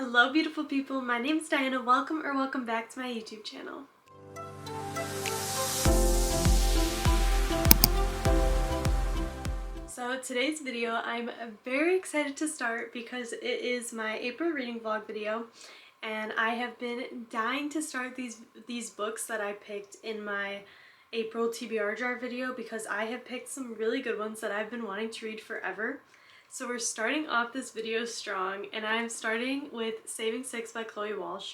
Hello beautiful people, my name is Diana. Welcome back to my YouTube channel. So today's video I'm very excited to start because it is my April reading vlog video and I have been dying to start these books that I picked in my April TBR jar video because I have picked some really good ones that I've been wanting to read forever. So we're starting off this video strong, and I'm starting with Saving Six by Chloe Walsh.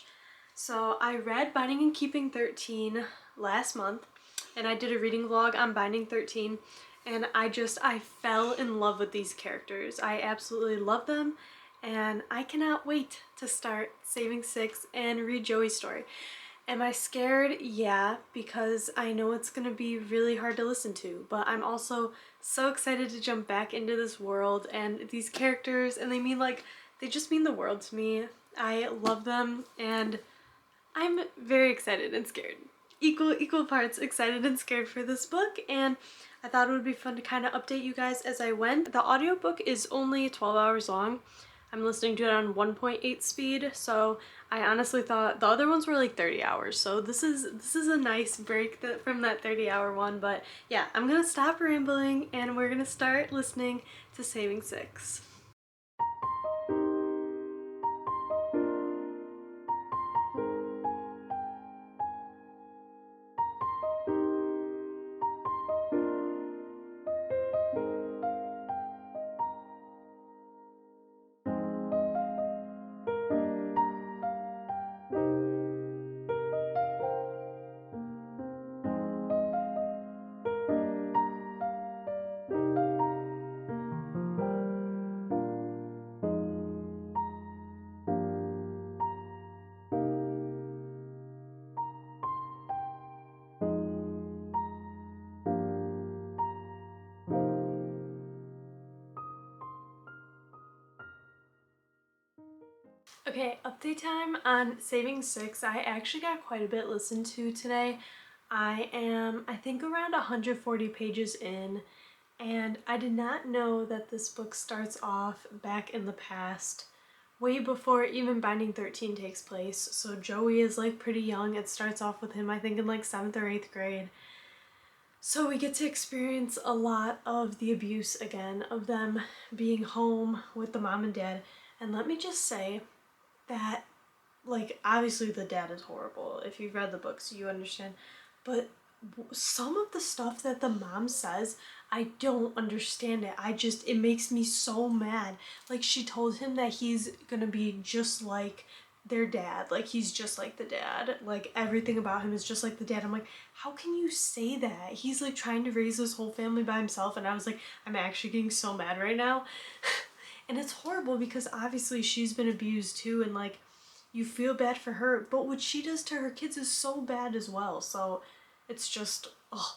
So I read Binding and Keeping 13 last month, and I did a reading vlog on Binding 13, and I fell in love with these characters. I absolutely love them, and I cannot wait to start Saving Six and read Joey's story. Am I scared? Yeah, because I know it's gonna be really hard to listen to, but I'm also so excited to jump back into this world and these characters, and they just mean the world to me. I love them, and I'm very excited and scared. Equal parts excited and scared for this book, and I thought it would be fun to kind of update you guys as I went. The audiobook is only 12 hours long. I'm listening to it on 1.8 speed, so I honestly thought the other ones were like 30 hours, so this is a nice break from that 30-hour one. But yeah, I'm gonna stop rambling and we're gonna start listening to Saving Six. Okay, update time on Saving Six. I actually got quite a bit listened to today. I think around 140 pages in, and I did not know that this book starts off back in the past, way before even Binding 13 takes place. So Joey is like pretty young. It starts off with him, I think, in like 7th or 8th grade. So we get to experience a lot of the abuse again, of them being home with the mom and dad. And let me just say that, like, obviously the dad is horrible. If you've read the books, you understand. But some of the stuff that the mom says, I don't understand it. It makes me so mad. Like, she told him that he's gonna be just like their dad. Like, he's just like the dad. Like, everything about him is just like the dad. I'm like, how can you say that? He's like trying to raise this whole family by himself. And I was like, I'm actually getting so mad right now. And it's horrible because obviously she's been abused too, and like, you feel bad for her, but what she does to her kids is so bad as well. So it's just, oh,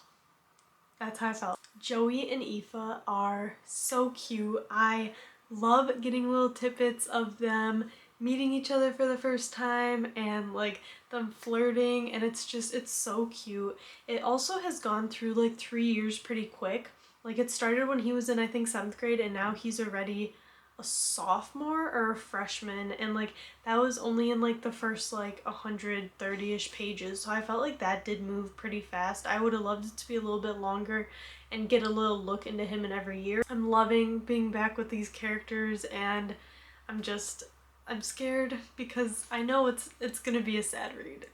that's how I felt. Joey and Aoife are so cute. I love getting little tidbits of them meeting each other for the first time and like them flirting, and it's so cute. It also has gone through like 3 years pretty quick. Like, it started when he was in, I think, 7th grade, and now he's already a sophomore or a freshman, and like that was only in like the first like 130-ish pages, so I felt like that did move pretty fast. I would have loved it to be a little bit longer and get a little look into him in every year. I'm loving being back with these characters, and I'm scared because I know it's gonna be a sad read,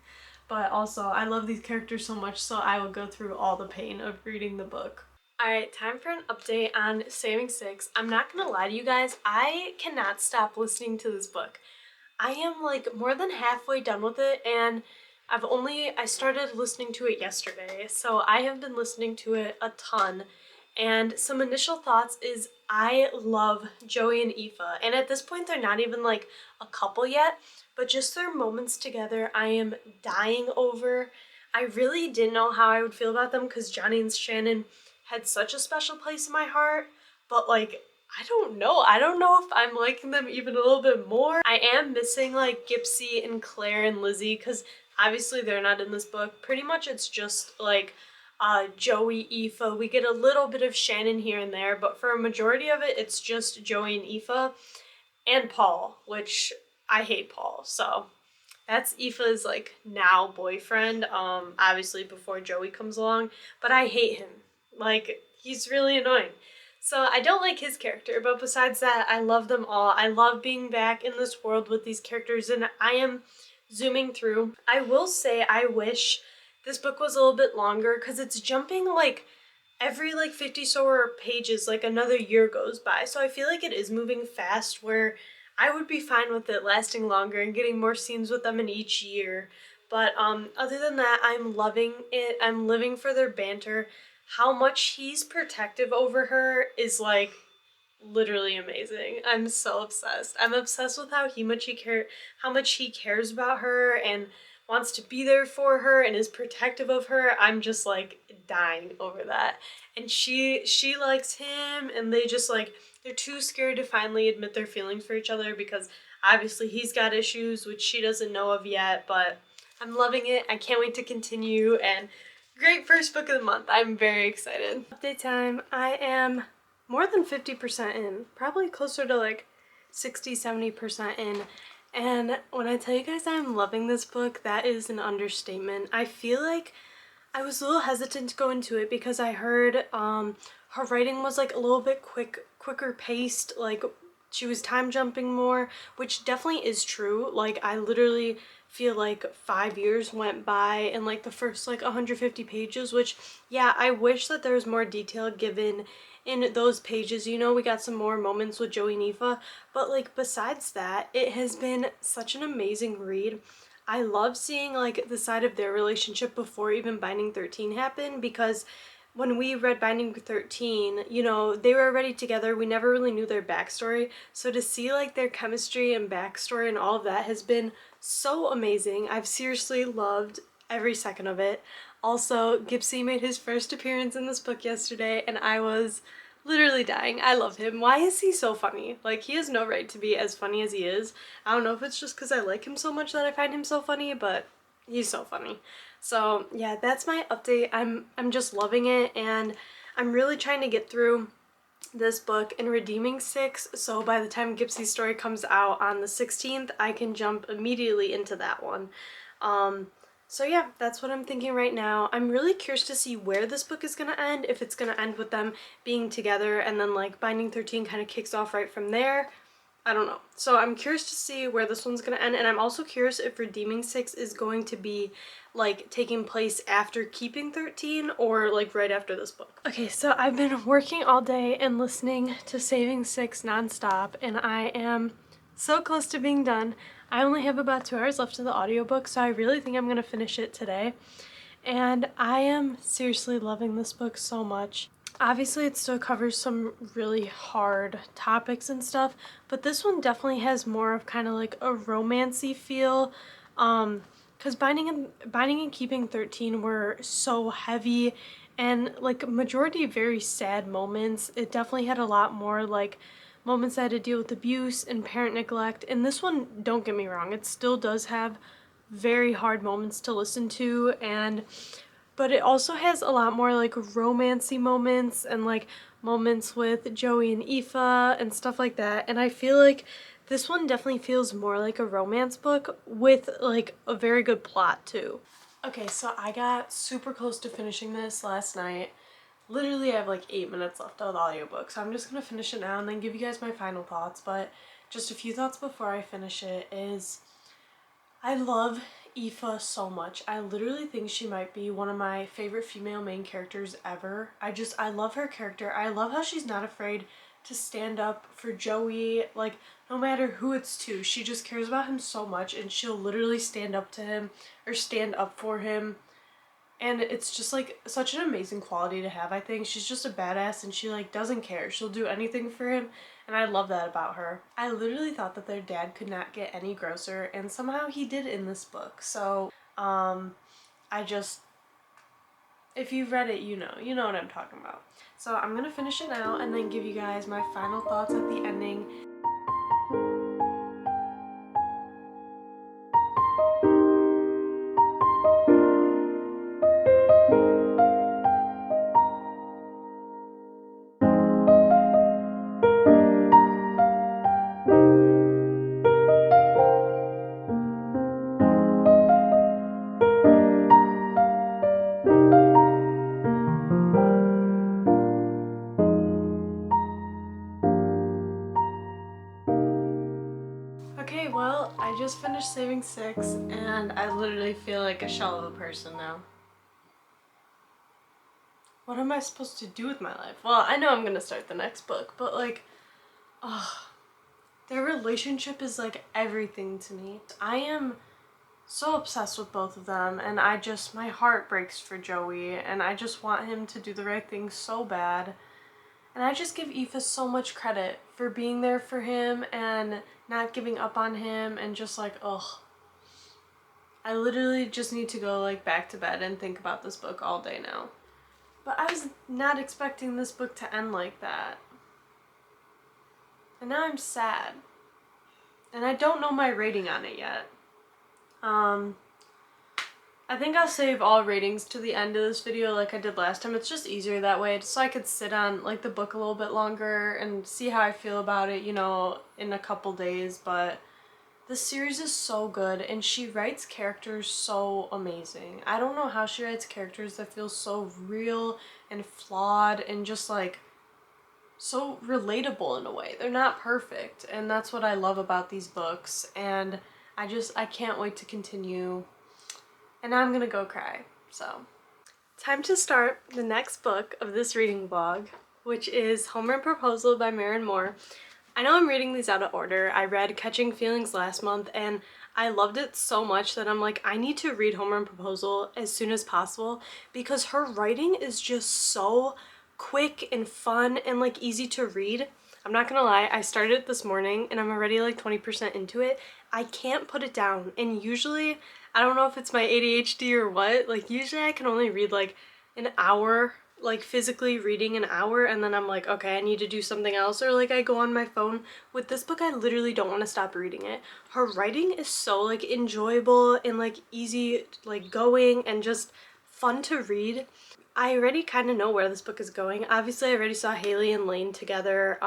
but also I love these characters so much, so I will go through all the pain of reading the book. Alright, time for an update on Saving Six. I'm not gonna lie to you guys, I cannot stop listening to this book. I am like more than halfway done with it, and I started listening to it yesterday, so I have been listening to it a ton. And some initial thoughts is I love Joey and Aoife, and at this point they're not even like a couple yet, but just their moments together I am dying over. I really didn't know how I would feel about them because Johnny and Shannon had such a special place in my heart, but like, I don't know if I'm liking them even a little bit more. I am missing like Gypsy and Claire and Lizzie because obviously they're not in this book. Pretty much it's just like Joey, Aoife. We get a little bit of Shannon here and there, but for a majority of it, it's just Joey and Aoife and Paul, which I hate Paul. So that's Aoife's like now boyfriend, obviously before Joey comes along, but I hate him. Like, he's really annoying. So I don't like his character, but besides that, I love them all. I love being back in this world with these characters, and I am zooming through. I will say I wish this book was a little bit longer because it's jumping like every like 50 so pages, like another year goes by. So I feel like it is moving fast where I would be fine with it lasting longer and getting more scenes with them in each year. But other than that, I'm loving it. I'm living for their banter. How much he's protective over her is like literally amazing. I'm so obsessed. I'm obsessed with how much he cares about her and wants to be there for her and is protective of her. I'm just like dying over that. And she likes him, and they just like, they're too scared to finally admit their feelings for each other because obviously he's got issues which she doesn't know of yet, but I'm loving it. I can't wait to continue, and great first book of the month. I'm very excited. Update time. I am more than 50% in, probably closer to like 60-70% in. And when I tell you guys I'm loving this book, that is an understatement. I feel like I was a little hesitant to go into it because I heard her writing was like a little bit quicker paced, like she was time jumping more, which definitely is true. Like, I literally feel like 5 years went by in like the first like 150 pages, which, yeah, I wish that there was more detail given in those pages. You know, we got some more moments with Joey and Aoife, but like besides that, it has been such an amazing read. I love seeing like the side of their relationship before even Binding 13 happened, because when we read Binding 13, you know, they were already together. We never really knew their backstory. So to see like their chemistry and backstory and all of that has been so amazing. I've seriously loved every second of it. Also, Gipsy made his first appearance in this book yesterday, and I was literally dying. I love him. Why is he so funny? Like, he has no right to be as funny as he is. I don't know if it's just because I like him so much that I find him so funny, but he's so funny. So yeah, that's my update. I'm just loving it, and I'm really trying to get through this book and redeeming 6, so by the time Gipsy's story comes out on the 16th, I can jump immediately into that one. So yeah, that's what I'm thinking right now. I'm really curious to see where this book is going to end, if it's going to end with them being together and then like Binding 13 kind of kicks off right from there. I don't know. So I'm curious to see where this one's going to end, and I'm also curious if Redeeming 6 is going to be like taking place after Keeping 13 or like right after this book. Okay, so I've been working all day and listening to Saving 6 nonstop, and I am so close to being done. I only have about 2 hours left of the audiobook, so I really think I'm going to finish it today. And I am seriously loving this book so much. Obviously, it still covers some really hard topics and stuff, but this one definitely has more of kind of like a romancy feel. Because Binding and Keeping 13 were so heavy and like majority very sad moments. It definitely had a lot more like moments that had to deal with abuse and parent neglect. And this one, don't get me wrong, it still does have very hard moments to listen to, but it also has a lot more like romancy moments and like moments with Joey and Aoife and stuff like that. And I feel like this one definitely feels more like a romance book with like a very good plot too. Okay, so I got super close to finishing this last night. Literally, I have like 8 minutes left of the audiobook, so I'm just gonna finish it now and then give you guys my final thoughts. But just a few thoughts before I finish it is, I love Aoife so much. I literally think she might be one of my favorite female main characters ever. I love her character. I love how she's not afraid to stand up for Joey, like no matter who it's to. She just cares about him so much, and she'll literally stand up to him or stand up for him. And it's just like such an amazing quality to have. I think she's just a badass, and she like doesn't care. She'll do anything for him, and I love that about her. I literally thought that their dad could not get any grosser, and somehow he did in this book. So if you've read it, you know what I'm talking about. So I'm gonna finish it now and then give you guys my final thoughts at the ending. Well, I just finished Saving Six, and I literally feel like a shell of a person now. What am I supposed to do with my life? Well, I know I'm gonna start the next book, but like, ugh, their relationship is like everything to me. I am so obsessed with both of them, and my heart breaks for Joey, and I just want him to do the right thing so bad. And I just give Aoife so much credit for being there for him and not giving up on him, and just like, ugh. I literally just need to go like back to bed and think about this book all day now. But I was not expecting this book to end like that. And now I'm sad. And I don't know my rating on it yet. I think I'll save all ratings to the end of this video like I did last time. It's just easier that way, just so I could sit on like the book a little bit longer and see how I feel about it, you know, in a couple days. But this series is so good, and she writes characters so amazing. I don't know how she writes characters that feel so real and flawed and just like so relatable in a way. They're not perfect, and that's what I love about these books, and I can't wait to continue. And now I'm gonna go cry. So, time to start the next book of this reading vlog, which is Home Run Proposal by Maren Moore. I know I'm reading these out of order. I read Catching Feelings last month, and I loved it so much that I'm like, I need to read Home Run Proposal as soon as possible, because her writing is just so quick and fun and like easy to read. I'm not gonna lie, I started it this morning and I'm already like 20% into it. I can't put it down, and usually, I don't know if it's my ADHD or what, like usually I can only read like an hour, like physically reading an hour, and then I'm like, okay, I need to do something else, or like I go on my phone. With this book, I literally don't want to stop reading it. Her writing is so like enjoyable and like easy like going and just fun to read. I already kind of know where this book is going. Obviously, I already saw Haley and Lane together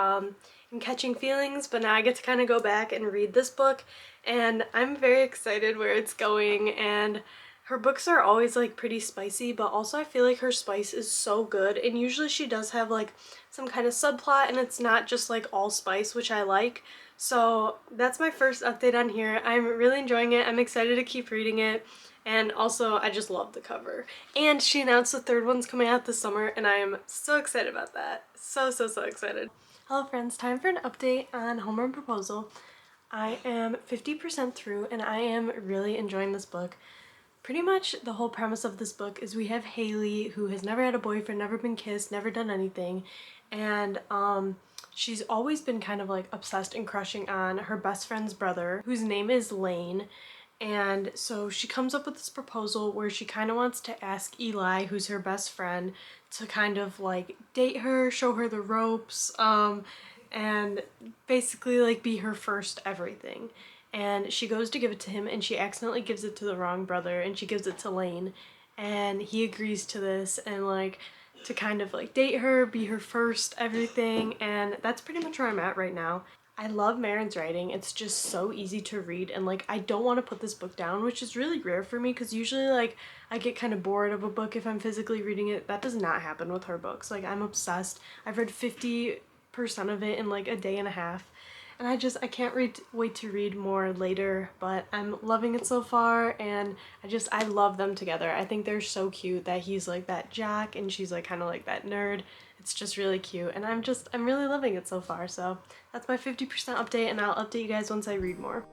in Catching Feelings, but now I get to kind of go back and read this book, and I'm very excited where it's going. And her books are always like pretty spicy, but also I feel like her spice is so good, and usually she does have like some kind of subplot, and it's not just like all spice, which I like. So that's my first update on here. I'm really enjoying it. I'm excited to keep reading it. And also, I just love the cover. And she announced the third one's coming out this summer, and I am so excited about that. So excited. Hello friends, time for an update on Home Run Proposal. I am 50% through, and I am really enjoying this book. Pretty much the whole premise of this book is we have Haley, who has never had a boyfriend, never been kissed, never done anything, and she's always been kind of like obsessed and crushing on her best friend's brother, whose name is Lane. And so she comes up with this proposal where she kind of wants to ask Eli, who's her best friend, to kind of like date her, show her the ropes, and basically like be her first everything. And she goes to give it to him, and she accidentally gives it to the wrong brother, and she gives it to Lane, and he agrees to this and like to kind of like date her, be her first everything, and that's pretty much where I'm at right now. I love Maren's writing. It's just so easy to read, and like I don't want to put this book down, which is really rare for me, because usually like I get kind of bored of a book if I'm physically reading it. That does not happen with her books. Like, I'm obsessed. I've read 50% of it in like a day and a half, and I can't wait to read more later, but I'm loving it so far, and I love them together. I think they're so cute, that he's like that jock and she's like kind of like that nerd. It's just really cute, and I'm really loving it so far. So that's my 50% update, and I'll update you guys once I read more.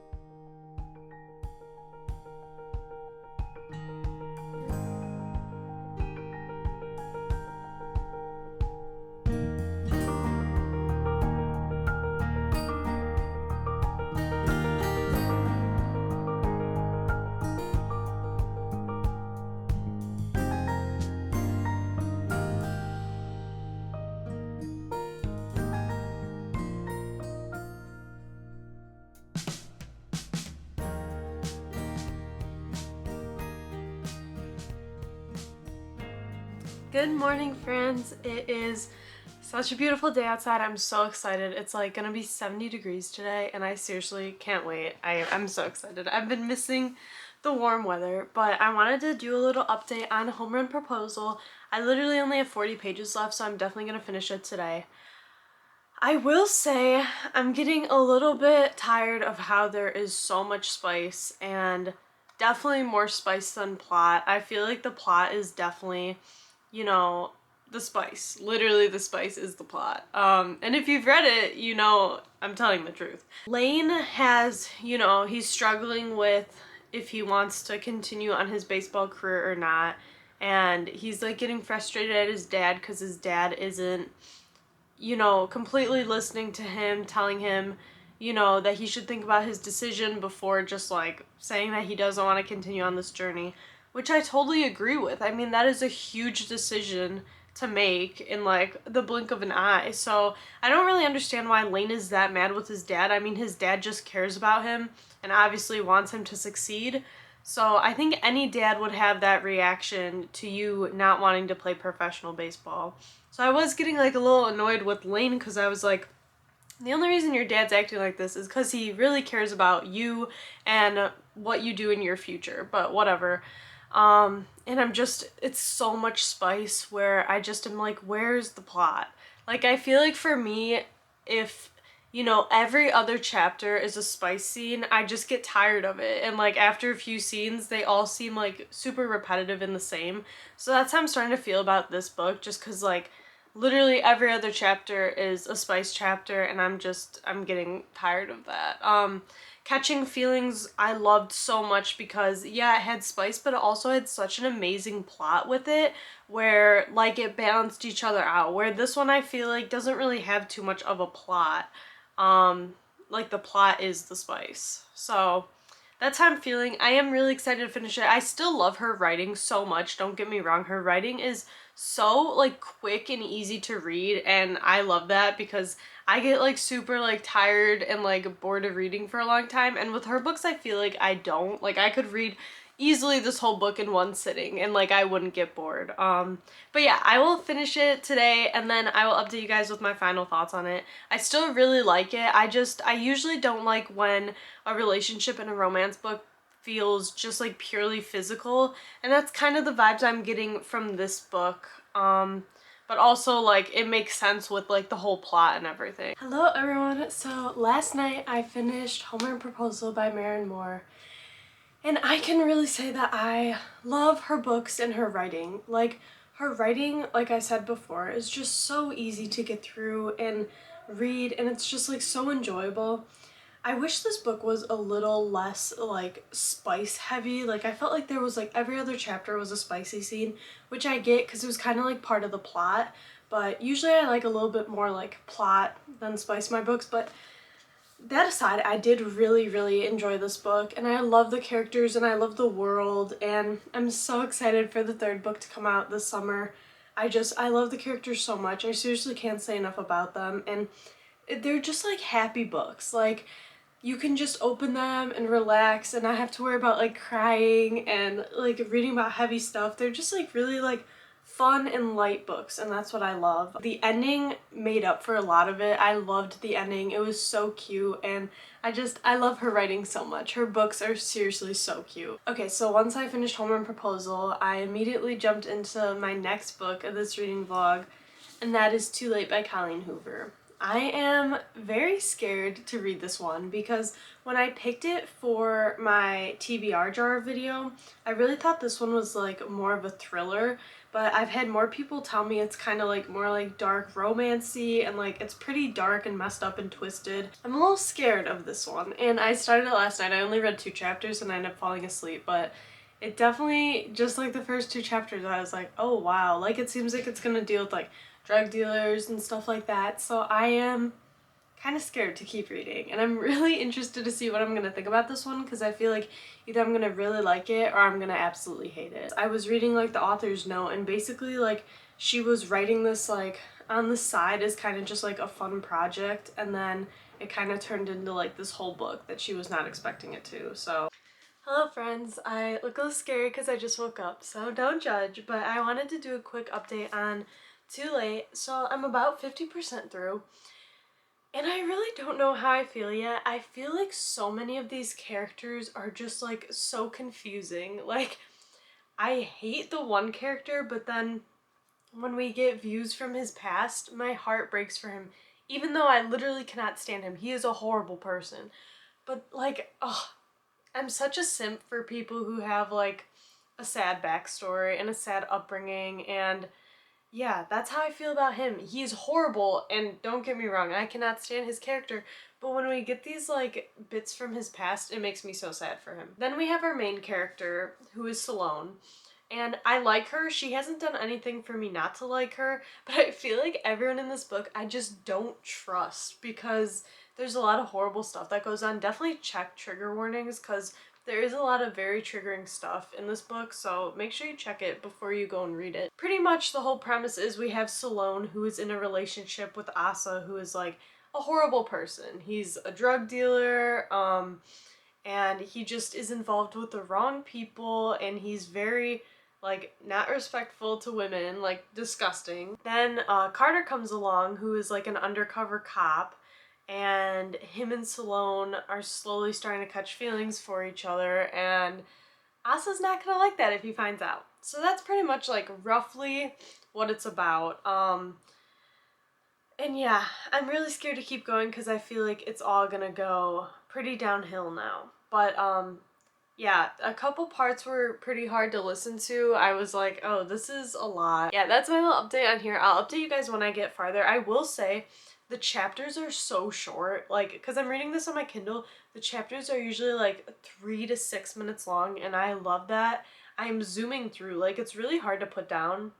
Good morning, friends. It is such a beautiful day outside. I'm so excited. It's like gonna be 70 degrees today, and I seriously can't wait. I'm so excited. I've been missing the warm weather, but I wanted to do a little update on Home Run Proposal. I literally only have 40 pages left, so I'm definitely gonna finish it today. I will say I'm getting a little bit tired of how there is so much spice, and definitely more spice than plot. I feel like the plot is definitely, you know, the spice. Literally the spice is the plot. And if you've read it, you know I'm telling the truth. Lane has, he's struggling with if he wants to continue on his baseball career or not. And he's like getting frustrated at his dad because his dad isn't, completely listening to him, telling him, that he should think about his decision before just like saying that he doesn't want to continue on this journey, which I totally agree with. I mean, that is a huge decision to make in like the blink of an eye. So I don't really understand why Lane is that mad with his dad. I mean, his dad just cares about him and obviously wants him to succeed. So I think any dad would have that reaction to you not wanting to play professional baseball. So I was getting like a little annoyed with Lane because I was like, the only reason your dad's acting like this is because he really cares about you and what you do in your future, but whatever. And it's so much spice where I just am like, where's the plot? Like, I feel like for me, if, every other chapter is a spice scene, I just get tired of it. And like, after a few scenes, they all seem like super repetitive and the same. So that's how I'm starting to feel about this book, just because like, literally every other chapter is a spice chapter, and I'm getting tired of that. Catching Feelings I loved so much because, yeah, it had spice, but it also had such an amazing plot with it where, like, it balanced each other out. Where this one I feel like doesn't really have too much of a plot. Like, the plot is the spice. So that's how I'm feeling. I am really excited to finish it. I still love her writing so much, don't get me wrong. Her writing is so like quick and easy to read, and I love that because I get like super like tired and like bored of reading for a long time, and with her books I feel like I don't. Like, I could read easily this whole book in one sitting and like I wouldn't get bored. But yeah, I will finish it today and then I will update you guys with my final thoughts on it. I still really like it. I usually don't like when a relationship in a romance book feels just like purely physical, and that's kind of the vibes I'm getting from this book. But also like it makes sense with like the whole plot and everything. Hello everyone. So last night I finished Homer and Proposal by Maren Moore. And I can really say that I love her books and her writing. Like, her writing, like I said before, is just so easy to get through and read, and it's just like so enjoyable. I wish this book was a little less like spice heavy. Like, I felt like there was like every other chapter was a spicy scene, which I get because it was kind of like part of the plot. But usually I like a little bit more like plot than spice in my books. But that aside, I did really, really enjoy this book, and I love the characters and I love the world, and I'm so excited for the third book to come out this summer. I love the characters so much. I seriously can't say enough about them, and they're just like happy books. Like, you can just open them and relax and not have to worry about like crying and like reading about heavy stuff. They're just like really like fun and light books, and that's what I love. The ending made up for a lot of it. I loved the ending. It was so cute, and I love her writing so much. Her books are seriously so cute. Okay, so once I finished Homer and Proposal, I immediately jumped into my next book of this reading vlog, and that is Too Late by Colleen Hoover. I am very scared to read this one because when I picked it for my TBR jar video, I really thought this one was like more of a thriller, but I've had more people tell me it's kind of like more like dark romancy, and like it's pretty dark and messed up and twisted. I'm a little scared of this one, and I started it last night. I only read 2 chapters and I ended up falling asleep, but it definitely, just like the first 2 chapters, I was like, oh wow, like it seems like it's gonna deal with like drug dealers and stuff like that. So I am kind of scared to keep reading, and I'm really interested to see what I'm gonna think about this one because I feel like either I'm gonna really like it or I'm gonna absolutely hate it. I was reading like the author's note, and basically like she was writing this like on the side as kind of just like a fun project, and then it kind of turned into like this whole book that she was not expecting it to. So hello friends, I look a little scary because I just woke up, so don't judge, but I wanted to do a quick update on Too Late. So I'm about 50% through, and I really don't know how I feel yet. I feel like so many of these characters are just like so confusing. Like, I hate the one character, but then when we get views from his past, my heart breaks for him even though I literally cannot stand him. He is a horrible person. But, like, oh, I'm such a simp for people who have, like, a sad backstory and a sad upbringing, and yeah, that's how I feel about him. He's horrible, and don't get me wrong, I cannot stand his character, but when we get these, like, bits from his past, it makes me so sad for him. Then we have our main character, who is Salone, and I like her. She hasn't done anything for me not to like her, but I feel like everyone in this book I just don't trust, because there's a lot of horrible stuff that goes on. Definitely check trigger warnings, because there is a lot of very triggering stuff in this book, so make sure you check it before you go and read it. Pretty much the whole premise is we have Salone, who is in a relationship with Asa, who is like a horrible person. He's a drug dealer, and he just is involved with the wrong people, and he's very, like, not respectful to women, like, disgusting. Then Carter comes along, who is like an undercover cop, and him and Salone are slowly starting to catch feelings for each other, and Asa's not gonna like that if he finds out. So that's pretty much, like, roughly what it's about. And yeah, I'm really scared to keep going because I feel like it's all gonna go pretty downhill now. But yeah, a couple parts were pretty hard to listen to. I was like, oh, this is a lot. Yeah, that's my little update on here. I'll update you guys when I get farther. I will say, the chapters are so short, like, because I'm reading this on my Kindle, the chapters are usually like 3 to 6 minutes long, and I love that. I'm zooming through, like, it's really hard to put down,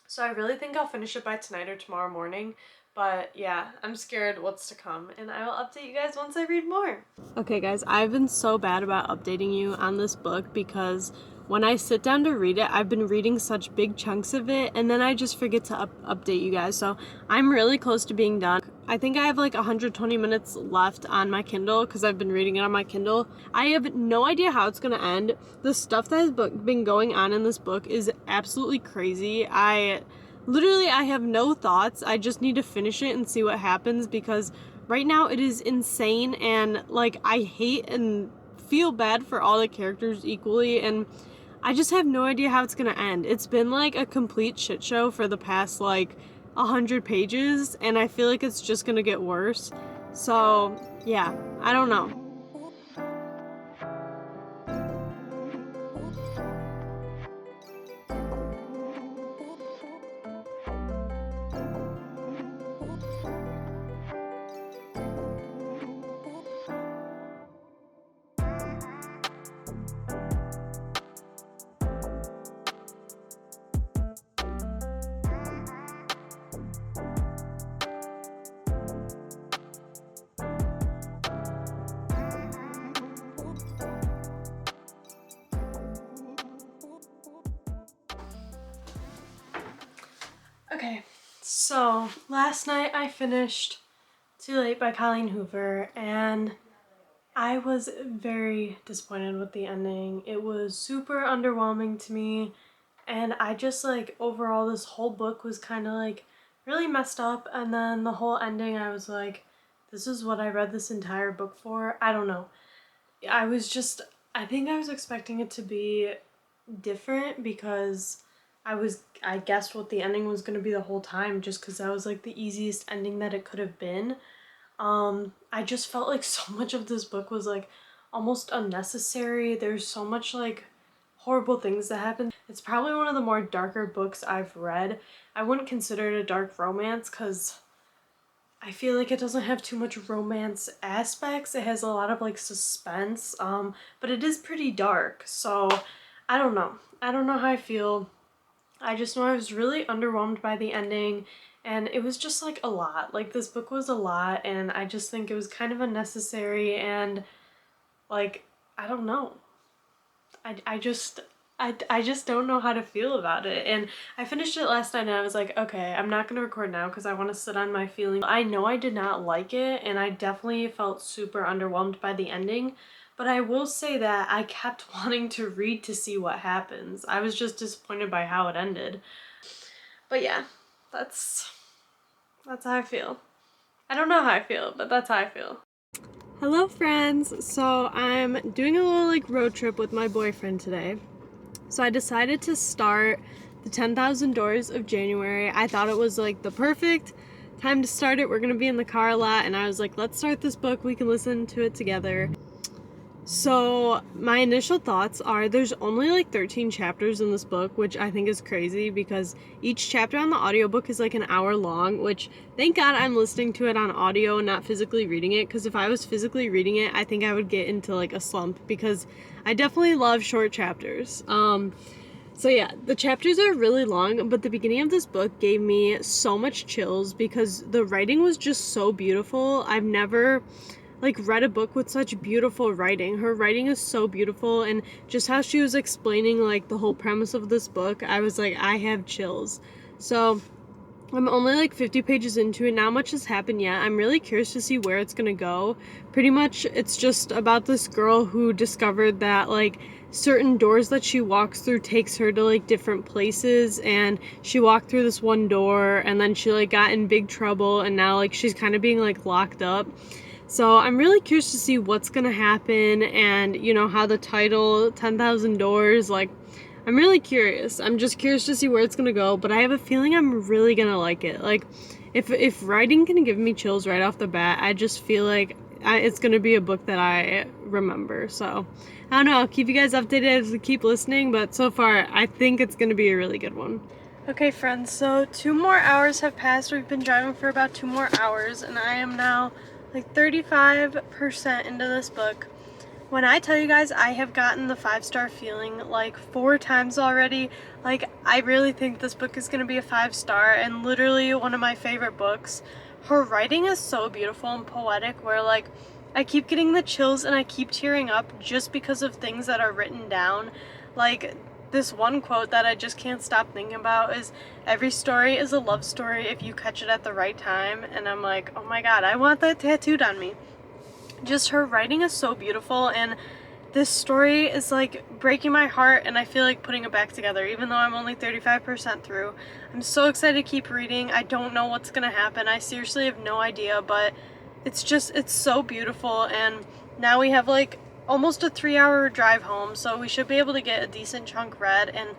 so I really think I'll finish it by tonight or tomorrow morning. But yeah, I'm scared what's to come, and I will update you guys once I read more. Okay guys, I've been so bad about updating you on this book because when I sit down to read it, I've been reading such big chunks of it, and then I just forget to update you guys. So I'm really close to being done. I think I have like 120 minutes left on my Kindle because I've been reading it on my Kindle. I have no idea how it's going to end. The stuff that has been going on in this book is absolutely crazy. I have no thoughts. I just need to finish it and see what happens, because right now it is insane, and like I hate and feel bad for all the characters equally, and I just have no idea how it's gonna end. It's been like a complete shit show for the past like 100 pages, and I feel like it's just gonna get worse. So yeah, I don't know. Okay, so last night I finished Too Late by Colleen Hoover, and I was very disappointed with the ending. It was super underwhelming to me, and I just, like, overall this whole book was kind of like really messed up, and then the whole ending I was like, this is what I read this entire book for? I don't know. I think I was expecting it to be different because I guessed what the ending was going to be the whole time, just because that was like the easiest ending that it could have been. I just felt like so much of this book was like almost unnecessary. There's so much like horrible things that happen. It's probably one of the more darker books I've read. I wouldn't consider it a dark romance because I feel like it doesn't have too much romance aspects. It has a lot of like suspense, but it is pretty dark. So I don't know. I don't know how I feel. I just know I was really underwhelmed by the ending, and it was just like a lot. Like, this book was a lot, and I just think it was kind of unnecessary, and like, I don't know. I just don't know how to feel about it. And I finished it last night and I was like, okay, I'm not gonna record now because I want to sit on my feelings. I know I did not like it, and I definitely felt super underwhelmed by the ending, but I will say that I kept wanting to read to see what happens. I was just disappointed by how it ended. But yeah, that's how I feel. I don't know how I feel, but that's how I feel. Hello friends! So I'm doing a little like road trip with my boyfriend today. So I decided to start the 10,000 Doors of January. I thought it was like the perfect time to start it. We're gonna be in the car a lot, and I was like, let's start this book. We can listen to it together. So my initial thoughts are there's only like 13 chapters in this book, which I think is crazy because each chapter on the audiobook is like an hour long, which thank God I'm listening to it on audio and not physically reading it, because if I was physically reading it, I think I would get into like a slump because I definitely love short chapters. So yeah, the chapters are really long, but the beginning of this book gave me so much chills because the writing was just so beautiful. I've never like read a book with such beautiful writing. Her writing is so beautiful, and just how she was explaining like the whole premise of this book, I was like, I have chills. So I'm only like 50 pages into it. Not much has happened yet. I'm really curious to see where it's gonna go. Pretty much it's just about this girl who discovered that like certain doors that she walks through takes her to like different places, and she walked through this one door and then she like got in big trouble, and now like she's kind of being like locked up. So I'm really curious to see what's gonna happen, and you know how the title 10,000 Doors, like I'm really curious. I'm just curious to see where it's gonna go, but I have a feeling I'm really gonna like it. Like if writing can give me chills right off the bat, I just feel like it's gonna be a book that I remember. So I don't know, I'll keep you guys updated as we keep listening, but so far I think it's gonna be a really good one. Okay friends, so 2 more hours have passed. We've been driving for about 2 more hours, and I am now like 35% into this book. When I tell you guys I have gotten the 5-star feeling like 4 times already, like I really think this book is going to be a 5-star and literally one of my favorite books. Her writing is so beautiful and poetic where like I keep getting the chills and I keep tearing up just because of things that are written down. Like this one quote that I just can't stop thinking about is, every story is a love story if you catch it at the right time. And I'm like, oh my god, I want that tattooed on me. Just her writing is so beautiful, and this story is like breaking my heart, and I feel like putting it back together even though I'm only 35% through. I'm so excited to keep reading. I don't know what's gonna happen. I seriously have no idea, but it's so beautiful. And now we have like almost a 3-hour drive home, so we should be able to get a decent chunk read, and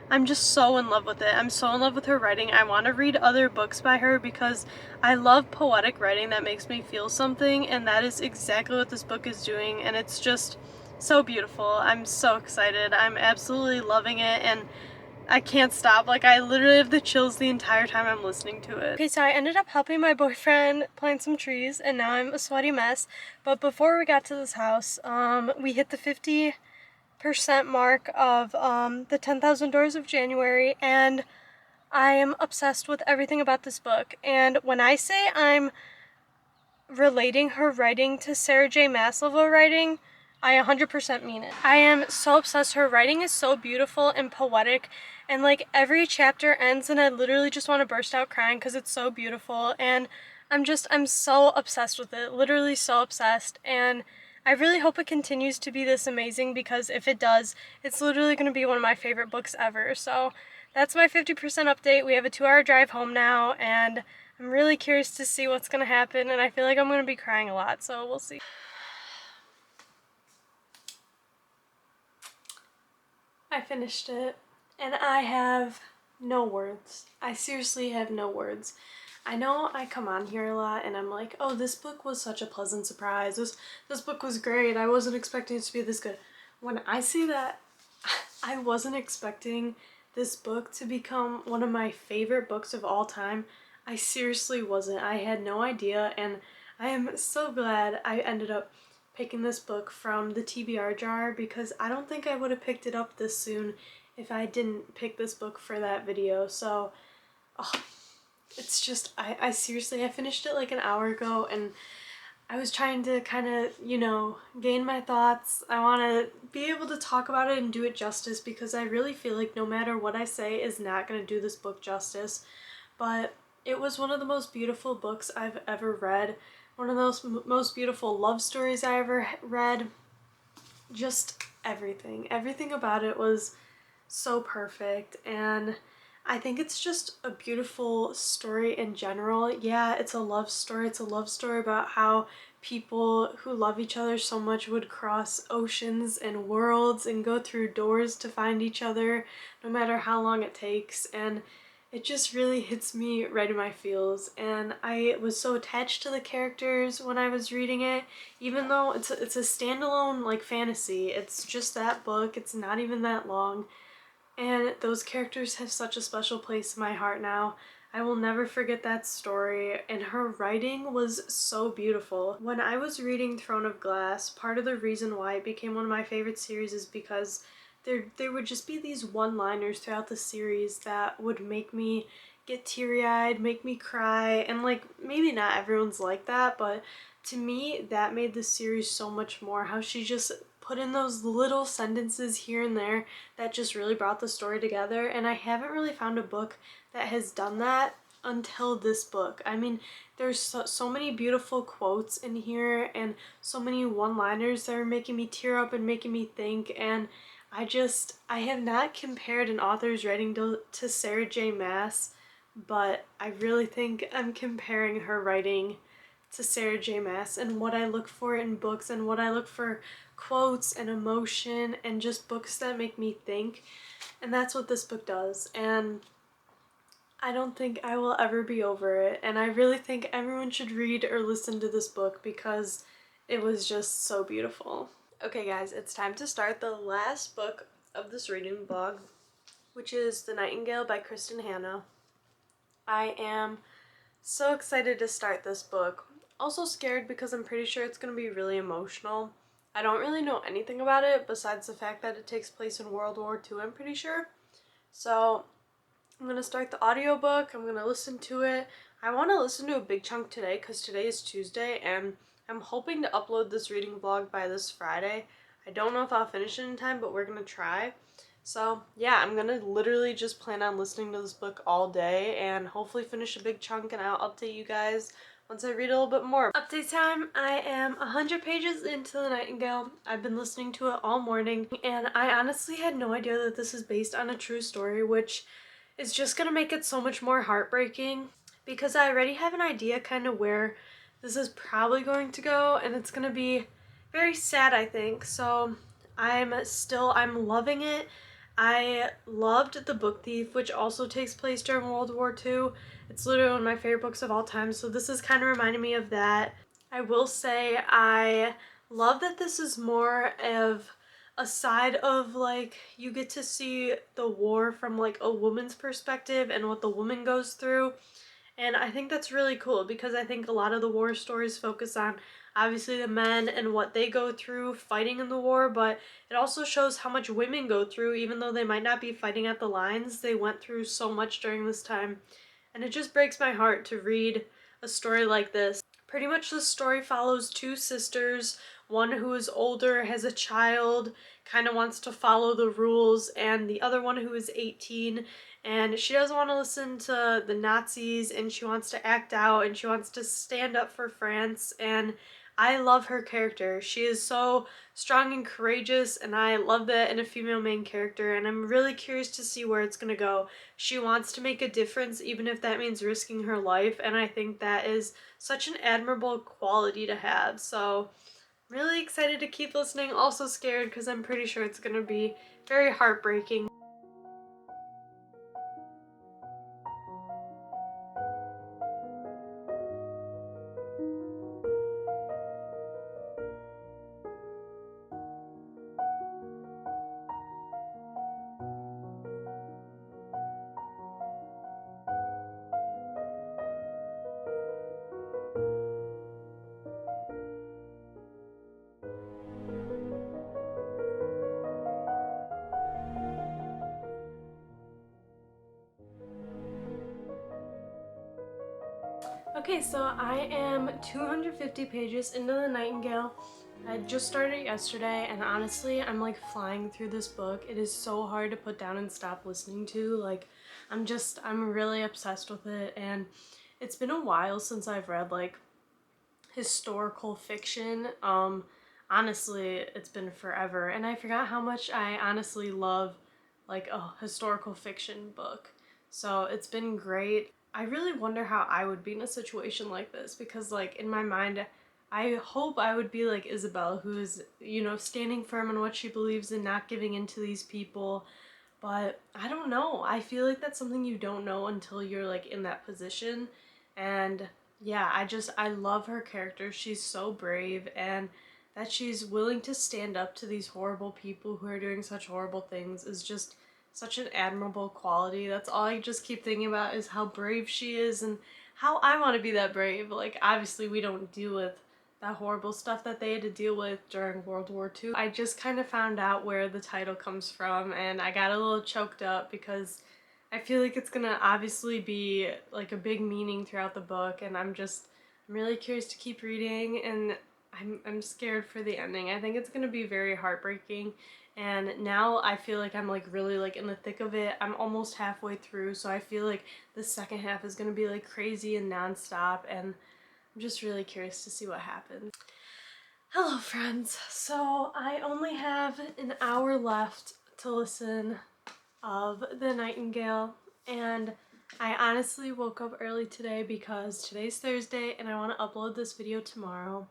I'm just so in love with it. I'm so in love with her writing. I want to read other books by her because I love poetic writing that makes me feel something, and that is exactly what this book is doing, and it's just so beautiful. I'm so excited. I'm absolutely loving it, and I can't stop. Like, I literally have the chills the entire time I'm listening to it. Okay, so I ended up helping my boyfriend plant some trees, and now I'm a sweaty mess. But before we got to this house, we hit the 50% mark of the 10,000 Doors of January, and I am obsessed with everything about this book. And when I say I'm relating her writing to Sarah J. Maas writing, I 100% mean it. I am so obsessed. Her writing is so beautiful and poetic, and like every chapter ends and I literally just want to burst out crying because it's so beautiful, and I'm so obsessed with it, literally so obsessed, and I really hope it continues to be this amazing, because if it does, it's literally going to be one of my favorite books ever. So that's my 50% update. We have a 2-hour drive home now, and I'm really curious to see what's going to happen, and I feel like I'm going to be crying a lot, so we'll see. I finished it, and I have no words. I seriously have no words. I know I come on here a lot and I'm like, oh, this book was such a pleasant surprise. This book was great. I wasn't expecting it to be this good. When I say that, I wasn't expecting this book to become one of my favorite books of all time. I seriously wasn't. I had no idea, and I am so glad I ended up picking this book from the TBR jar, because I don't think I would have picked it up this soon if I didn't pick this book for that video. So, it's just, I seriously, I finished it like an hour ago, and I was trying to kind of, you know, gain my thoughts. I want to be able to talk about it and do it justice, because I really feel like no matter what I say is not going to do this book justice. But it was one of the most beautiful books I've ever read. One of those most beautiful love stories I ever read. Just everything. Everything about it was so perfect, and I think it's just a beautiful story in general. Yeah, it's a love story. It's a love story about how people who love each other so much would cross oceans and worlds and go through doors to find each other, no matter how long it takes. And it just really hits me right in my feels, and I was so attached to the characters when I was reading it, even though it's a standalone like fantasy. It's just that book, it's not even that long, and those characters have such a special place in my heart now. I will never forget that story, and her writing was so beautiful. When I was reading Throne of Glass, part of the reason why it became one of my favorite series is because there would just be these one-liners throughout the series that would make me get teary-eyed, make me cry, and like maybe not everyone's like that, but to me that made the series so much more. How she just put in those little sentences here and there that just really brought the story together, and I haven't really found a book that has done that until this book. I mean, there's so many beautiful quotes in here and so many one-liners that are making me tear up and making me think, and I have not compared an author's writing to Sarah J Maas, but I really think I'm comparing her writing to Sarah J Maas and what I look for in books and what I look for quotes and emotion and just books that make me think. And that's what this book does. And I don't think I will ever be over it. And I really think everyone should read or listen to this book because it was just so beautiful. Okay guys, it's time to start the last book of this reading vlog, which is The Nightingale by Kristen Hanna. I am so excited to start this book. Also scared because I'm pretty sure it's going to be really emotional. I don't really know anything about it besides the fact that it takes place in World War II, I'm pretty sure. So I'm going to start the audiobook. I'm going to listen to it. I want to listen to a big chunk today because today is Tuesday and I'm hoping to upload this reading vlog by this Friday. I don't know if I'll finish it in time, but we're going to try. So yeah, I'm going to literally just plan on listening to this book all day and hopefully finish a big chunk, and I'll update you guys once I read a little bit more. Update time. I am 100 pages into The Nightingale. I've been listening to it all morning, and I honestly had no idea that this is based on a true story, which is just going to make it so much more heartbreaking because I already have an idea kind of where this is probably going to go, and it's going to be very sad, I think. So I'm loving it. I loved The Book Thief, which also takes place during World War II. It's literally one of my favorite books of all time, so this is kind of reminding me of that. I will say I love that this is more of a side of, like, you get to see the war from like a woman's perspective and what the woman goes through. And I think that's really cool because I think a lot of the war stories focus on obviously the men and what they go through fighting in the war, but it also shows how much women go through. Even though they might not be fighting at the lines, they went through so much during this time. And it just breaks my heart to read a story like this. Pretty much the story follows two sisters, one who is older, has a child, kind of wants to follow the rules, and the other one who is 18, and she doesn't want to listen to the Nazis, and she wants to act out, and she wants to stand up for France, and I love her character. She is so strong and courageous, and I love that in a female main character, and I'm really curious to see where it's gonna go. She wants to make a difference, even if that means risking her life, and I think that is such an admirable quality to have. So really excited to keep listening, also scared because I'm pretty sure it's gonna be very heartbreaking. Okay, so I am 250 pages into The Nightingale. I just started yesterday, and honestly, I'm like flying through this book. It is so hard to put down and stop listening to. Like, I'm really obsessed with it, and it's been a while since I've read like historical fiction. Honestly, it's been forever, and I forgot how much I honestly love like a historical fiction book. So it's been great. I really wonder how I would be in a situation like this because, like, in my mind, I hope I would be like Isabel, who is, you know, standing firm on what she believes and not giving in to these people. But I don't know. I feel like that's something you don't know until you're like in that position. And yeah, I love her character. She's so brave, and that she's willing to stand up to these horrible people who are doing such horrible things is just such an admirable quality. That's all I just keep thinking about, is how brave she is and how I want to be that brave. Like, obviously we don't deal with that horrible stuff that they had to deal with during World War II. I just kind of found out where the title comes from, and I got a little choked up because I feel like it's gonna obviously be like a big meaning throughout the book, and I'm really curious to keep reading, and I'm scared for the ending. I think it's gonna be very heartbreaking, and now I feel like I'm like really like in the thick of it. I'm almost halfway through, so I feel like the second half is gonna be like crazy and nonstop, and I'm just really curious to see what happens. Hello friends, so I only have an hour left to listen of The Nightingale, and I honestly woke up early today because today's Thursday and I want to upload this video tomorrow.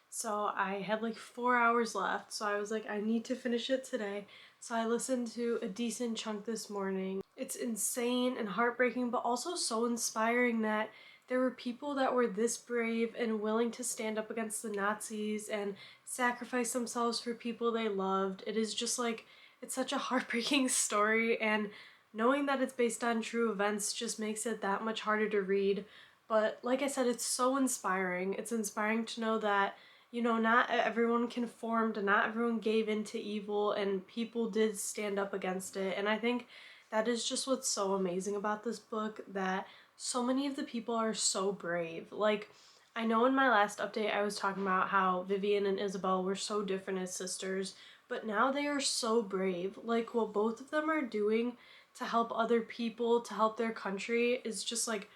So I had like 4 hours left, so I was like, I need to finish it today. So I listened to a decent chunk this morning. It's insane and heartbreaking, but also so inspiring that there were people that were this brave and willing to stand up against the Nazis and sacrifice themselves for people they loved. It is just like, it's such a heartbreaking story, and knowing that it's based on true events just makes it that much harder to read. But like I said, it's so inspiring. It's inspiring to know that, you know, not everyone conformed and not everyone gave in to evil, and people did stand up against it. And I think that is just what's so amazing about this book, that so many of the people are so brave. Like, I know in my last update I was talking about how Vivian and Isabel were so different as sisters, but now they are so brave. Like, what both of them are doing to help other people, to help their country, is just like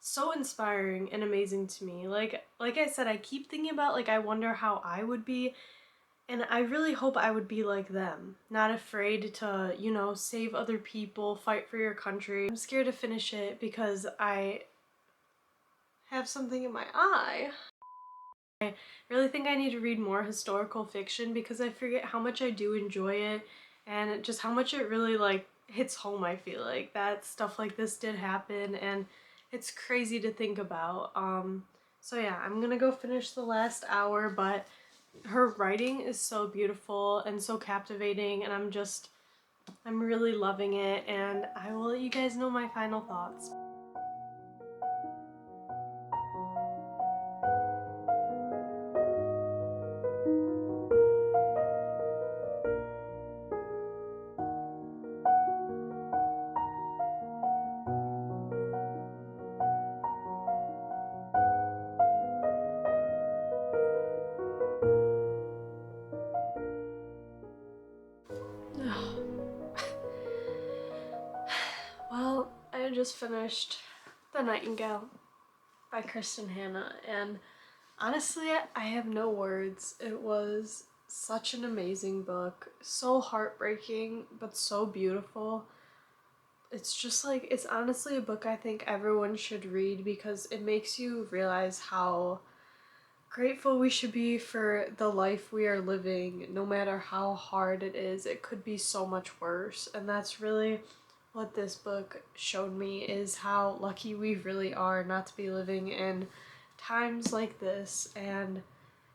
so inspiring and amazing to me. Like I said, I keep thinking about, like, I wonder how I would be, and I really hope I would be like them. Not afraid to, you know, save other people, fight for your country. I'm scared to finish it because I have something in my eye. I really think I need to read more historical fiction because I forget how much I do enjoy it, and just how much it really like hits home. I feel like that stuff like this did happen, and it's crazy to think about. So yeah, I'm gonna go finish the last hour, but her writing is so beautiful and so captivating, and I'm really loving it, and I will let you guys know my final thoughts. Well, I just finished The Nightingale by Kristen Hanna, and honestly, I have no words. It was such an amazing book, so heartbreaking, but so beautiful. It's just like, it's honestly a book I think everyone should read because it makes you realize how grateful we should be for the life we are living. No matter how hard it is, it could be so much worse, and that's really what this book showed me, is how lucky we really are not to be living in times like this. And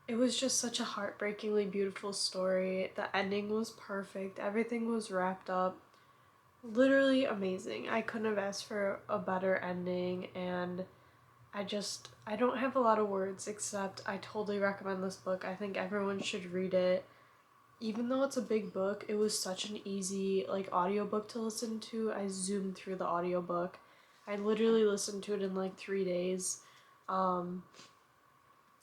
it was just such a heartbreakingly beautiful story. The ending was perfect. Everything was wrapped up. Literally amazing. I couldn't have asked for a better ending, and I don't have a lot of words except I totally recommend this book. I think everyone should read it. Even though it's a big book, it was such an easy like audiobook to listen to. I zoomed through the audiobook. I literally listened to it in like 3 days. And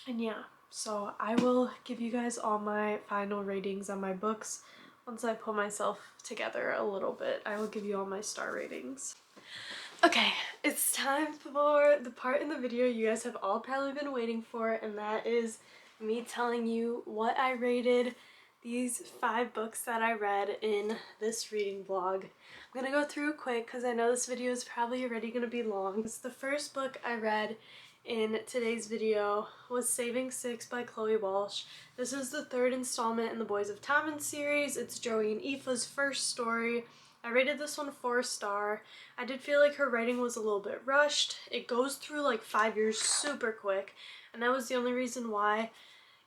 yeah, so I will give you guys all my final ratings on my books once I pull myself together a little bit. I will give you all my star ratings. Okay, it's time for the part in the video you guys have all probably been waiting for, and that is me telling you what I rated these 5 books that I read in this reading vlog. I'm gonna go through quick because I know this video is probably already gonna be long. The first book I read in today's video was Saving Six by Chloe Walsh. This is the 3rd installment in the Boys of Tommen series. It's Joey and Aoife's first story. I rated this one 4-star. I did feel like her writing was a little bit rushed. It goes through like 5 years super quick, and that was the only reason why.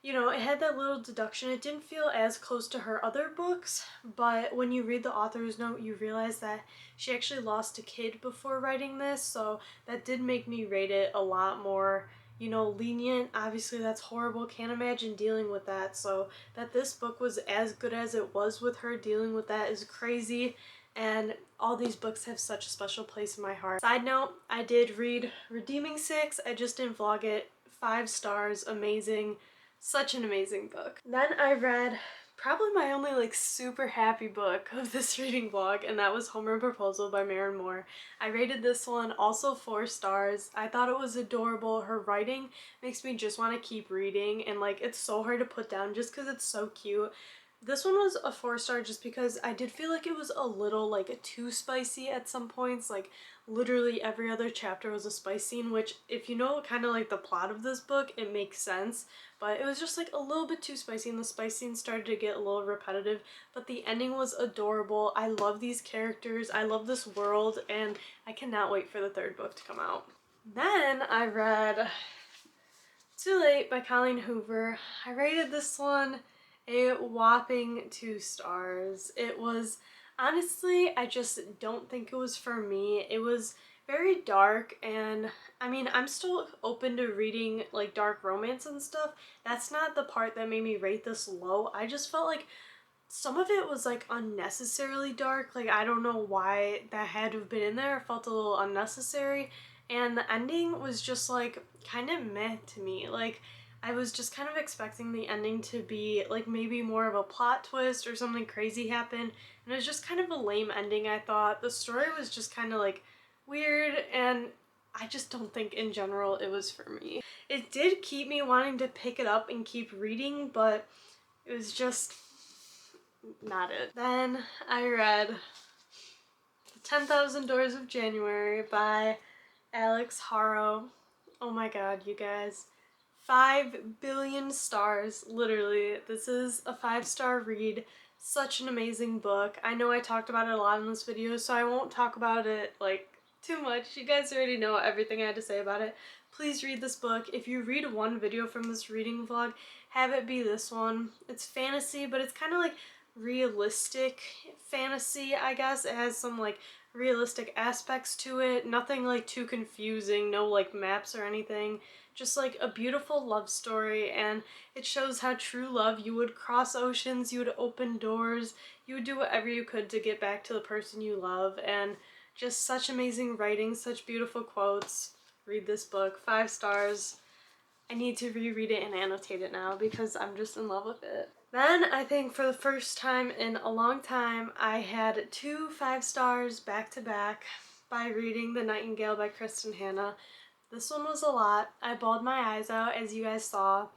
You know, it had that little deduction. It didn't feel as close to her other books, but when you read the author's note, you realize that she actually lost a kid before writing this, so that did make me rate it a lot more, you know, lenient. Obviously, that's horrible. Can't imagine dealing with that, so that this book was as good as it was with her dealing with that is crazy, and all these books have such a special place in my heart. Side note, I did read Redeeming Six. I just didn't vlog it. 5 stars. Amazing. Such an amazing book. Then I read probably my only like super happy book of this reading vlog, and that was Homer Proposal by Maren Moore. I rated this one also 4 stars. I thought it was adorable. Her writing makes me just want to keep reading, and like it's so hard to put down just because it's so cute. This one was a 4-star just because I did feel like it was a little like too spicy at some points. Like literally every other chapter was a spice scene, which if you know kind of like the plot of this book, it makes sense. But it was just like a little bit too spicy, and the spice scene started to get a little repetitive. But the ending was adorable. I love these characters. I love this world, and I cannot wait for the 3rd book to come out. Then I read Too Late by Colleen Hoover. I rated this one a whopping 2 stars. It was, honestly, I just don't think it was for me. It was very dark, and I mean, I'm still open to reading like dark romance and stuff. That's not the part that made me rate this low. I just felt like some of it was like unnecessarily dark. Like I don't know why that had to have been in there. It felt a little unnecessary, and the ending was just like kind of meh to me. Like I was just kind of expecting the ending to be like maybe more of a plot twist or something crazy happen, and it was just kind of a lame ending. I thought the story was just kind of like weird, and I just don't think in general it was for me. It did keep me wanting to pick it up and keep reading, but it was just not it. Then I read The 10,000 Doors of January by Alex Harrow. Oh my god, you guys. 5 billion stars, literally. This is a 5-star read. Such an amazing book. I know I talked about it a lot in this video, so I won't talk about it like too much. You guys already know everything I had to say about it. Please read this book. If you read one video from this reading vlog, have it be this one. It's fantasy, but it's kind of like realistic fantasy, I guess. It has some like realistic aspects to it. Nothing like too confusing, no like maps or anything. Just like a beautiful love story, and it shows how true love, you would cross oceans, you would open doors, you would do whatever you could to get back to the person you love, and just such amazing writing, such beautiful quotes. Read this book. 5 stars. I need to reread it and annotate it now because I'm just in love with it. Then I think for the first time in a long time, I had 2 5 stars back to back by reading The Nightingale by Kristen Hanna. This one was a lot. I bawled my eyes out, as you guys saw.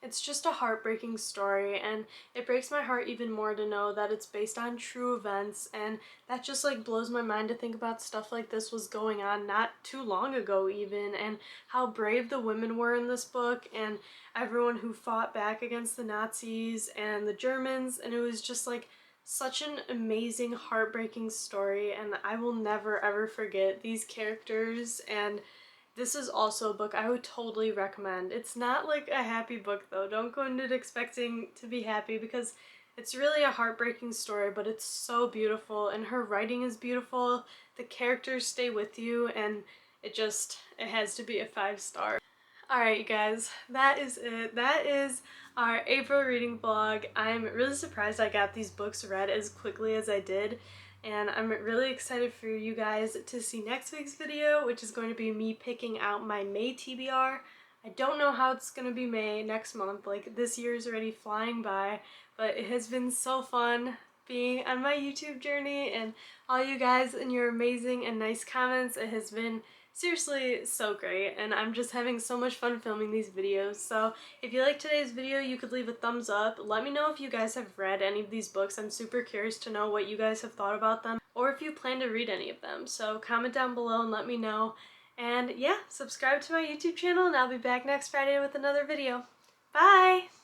It's just a heartbreaking story, and it breaks my heart even more to know that it's based on true events, and that just like blows my mind to think about stuff like this was going on not too long ago even, and how brave the women were in this book, and everyone who fought back against the Nazis and the Germans, and it was just like such an amazing, heartbreaking story, and I will never ever forget these characters. And this is also a book I would totally recommend. It's not like a happy book though. Don't go into it expecting to be happy because it's really a heartbreaking story, but it's so beautiful, and her writing is beautiful. The characters stay with you, and it has to be a 5 star. Alright you guys, that is it. That is our April reading vlog. I'm really surprised I got these books read as quickly as I did, and I'm really excited for you guys to see next week's video, which is going to be me picking out my May TBR. I don't know how it's going to be May next month, like this year is already flying by, but it has been so fun being on my YouTube journey, and all you guys and your amazing and nice comments. It has been seriously so great, and I'm just having so much fun filming these videos. So if you liked today's video, you could leave a thumbs up. Let me know if you guys have read any of these books. I'm super curious to know what you guys have thought about them, or if you plan to read any of them. So comment down below and let me know. And yeah, subscribe to my YouTube channel, and I'll be back next Friday with another video. Bye!